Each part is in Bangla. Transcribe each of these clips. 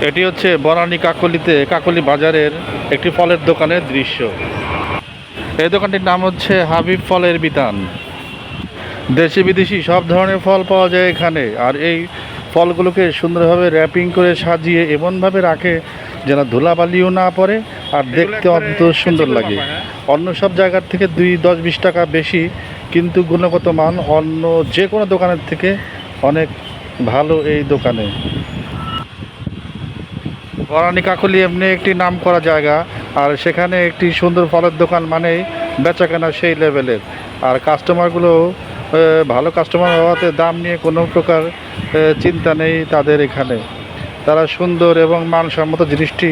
এটি হচ্ছে বনানী কাকলি বাজারের একটি ফলের দোকানের দৃশ্য। এই দোকানটির নাম হচ্ছে হাবিব ফলের বিতান। দেশি বিদেশি সব ধরনের ফল পাওয়া যায় এখানে। আর এই ফলগুলোকে সুন্দরভাবে র্যাপিং করে সাজিয়ে এমনভাবে রাখে যেন ধুলাবালিও না পড়ে আর দেখতে অদ্ভুত সুন্দর লাগে। অন্য সব জায়গার থেকে 10-20 টাকা বেশি, কিন্তু গুণগত মান অন্য যে কোনো দোকানের থেকে অনেক ভালো এই দোকানে। বনানী কাকলি এমনি একটি নাম করা জায়গা, আর সেখানে একটি সুন্দর ফলের দোকান মানেই বেচাকেনা সেই লেভেলের। আর কাস্টমারগুলো ভালো কাস্টমার হওয়াতে দাম নিয়ে কোনো প্রকার চিন্তা নেই তাদের এখানে। তারা সুন্দর এবং মানসম্মত জিনিসটি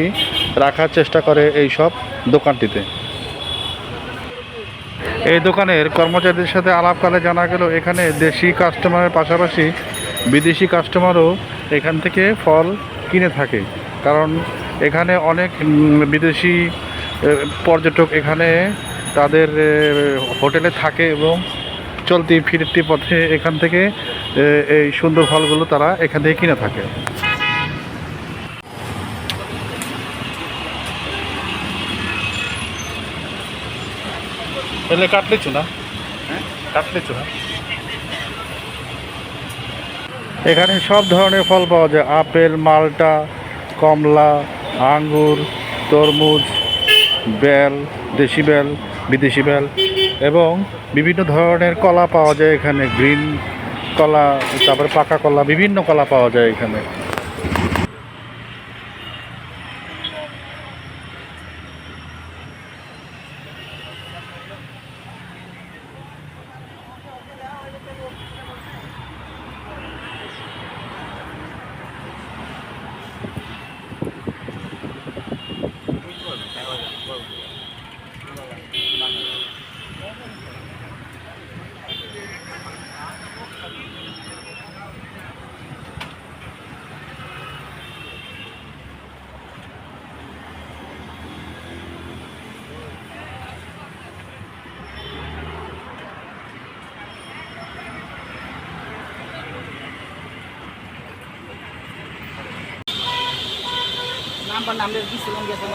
রাখার চেষ্টা করে এই সব দোকানটিতে। এই দোকানের কর্মচারীদের সাথে আলাপকালে জানা গেল এখানে দেশি কাস্টমারের পাশাপাশি বিদেশি কাস্টমারও এখান থেকে ফল কিনে থাকে। কারণ এখানে অনেক বিদেশি পর্যটক এখানে তাদের হোটেলে থাকে এবং চলতি ফিরতি পথে এখান থেকে এই সুন্দর ফলগুলো তারা এখান থেকে কিনে থাকে। এলে কাটলেছো না, কাটলেছো না। এখানে সব ধরনের ফল পাওয়া যায়: আপেল, মালটা, কমলা, আঙ্গুর, তরমুজ, বেল, দেশি বেল, বিদেশি বেল এবং বিভিন্ন ধরনের কলা পাওয়া যায় এখানে। গ্রিন কলা, তারপরে পাকা কলা, বিভিন্ন কলা পাওয়া যায় এখানে। নাম্বার দিছিলাম গেছে